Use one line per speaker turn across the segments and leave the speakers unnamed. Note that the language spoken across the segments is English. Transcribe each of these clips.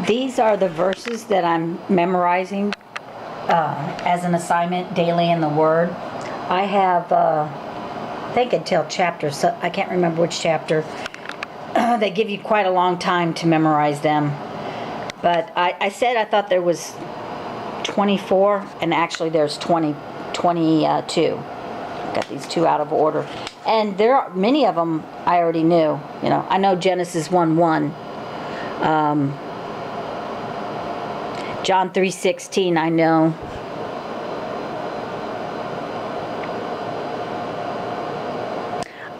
These are the verses that I'm memorizing as an assignment daily in the Word. I have, I think until chapter, so I can't remember which chapter. They give you quite a long time to memorize them. But I said I thought there was 24, and actually there's 22. Got these two out of order. And there are many of them I already knew. You know, I know Genesis 1:1. John 3:16, I know.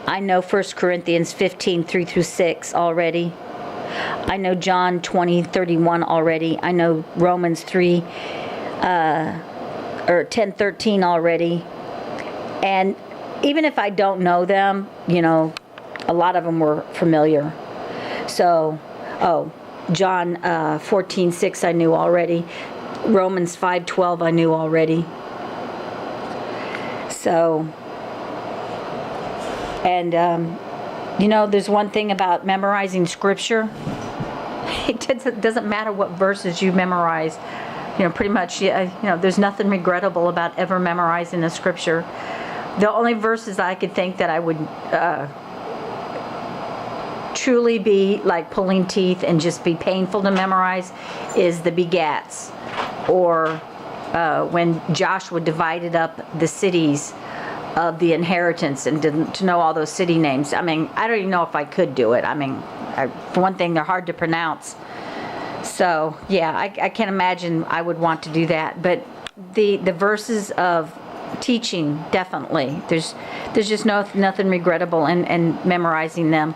I know 1 Corinthians 15:3-6 already. I know John 20:31 already. I know Romans 10:13 already. And even if I don't know them, you know, a lot of them were familiar. So, John 14:6 I knew already. Romans 5:12 I knew already. So, and you know, there's one thing about memorizing scripture. It doesn't matter what verses you memorize. You know, pretty much, you know, there's nothing regrettable about ever memorizing a scripture. The only verses I could think that I would truly be like pulling teeth and just be painful to memorize is the begats, or when Joshua divided up the cities of the inheritance and to know all those city names. I mean, I don't even know if I could do it. I mean, for one thing, they're hard to pronounce. So yeah, I can't imagine I would want to do that. But the verses of teaching, definitely. There's just nothing regrettable in memorizing them.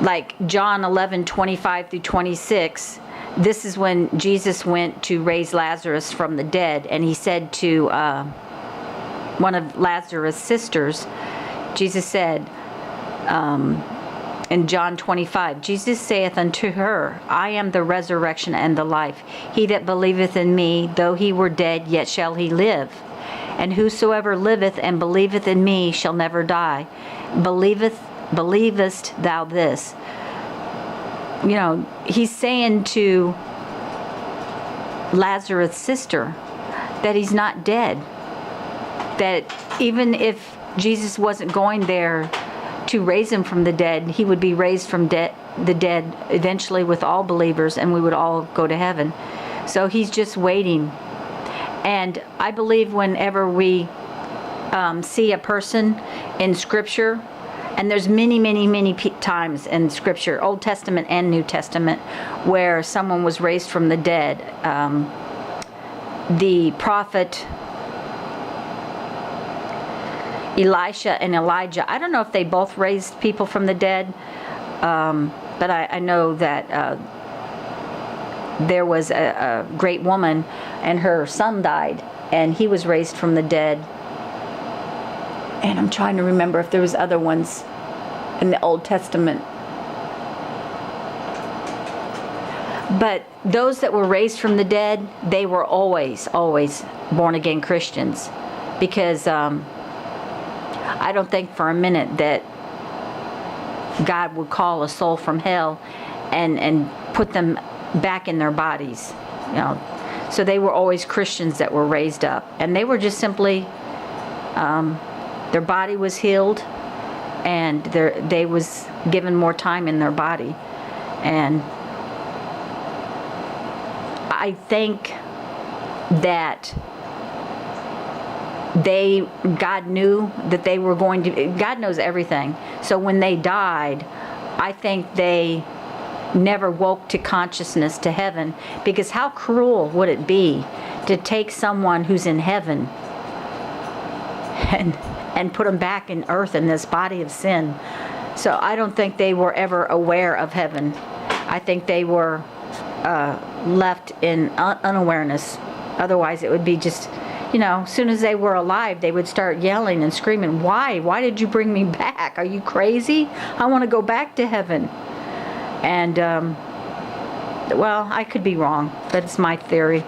Like John 11:25-26, this is when Jesus went to raise Lazarus from the dead, and he said to one of Lazarus' sisters, Jesus said, in John 25, Jesus saith unto her, I am the resurrection and the life. He that believeth in me, though he were dead, yet shall he live. And whosoever liveth and believeth in me shall never die. Believest thou this? You know, he's saying to Lazarus' sister that he's not dead. That even if Jesus wasn't going there to raise him from the dead, he would be raised from the dead eventually with all believers, and we would all go to heaven. So he's just waiting. And I believe whenever we see a person in Scripture, and there's many times in Scripture, Old Testament and New Testament, where someone was raised from the dead. The prophet Elisha and Elijah, I don't know if they both raised people from the dead, but I know that there was a great woman and her son died, and he was raised from the dead. And I'm trying to remember if there was other ones in the Old Testament. But those that were raised from the dead, they were always born again Christians, because I don't think for a minute that God would call a soul from hell and put them back in their bodies, you know. So they were always Christians that were raised up, and they were just simply their body was healed, and they was given more time in their body. And I think that God knew that they were going to, God knows everything. So when they died, I think they never woke to consciousness to heaven, because how cruel would it be to take someone who's in heaven and put them back in earth in this body of sin. So I don't think they were ever aware of heaven. I think they were left in unawareness. Otherwise it would be just, you know, as soon as they were alive, they would start yelling and screaming, why did you bring me back? Are you crazy? I want to go back to heaven. And well, I could be wrong, but it's my theory.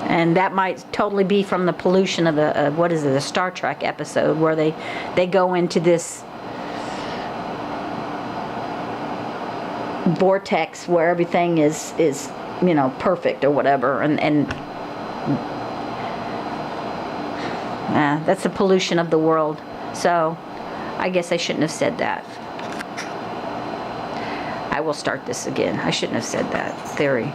And that might totally be from the pollution of the Star Trek episode, where they go into this vortex where everything is perfect or whatever, and that's the pollution of the world. So I guess I shouldn't have said that. I will start this again. I shouldn't have said that theory.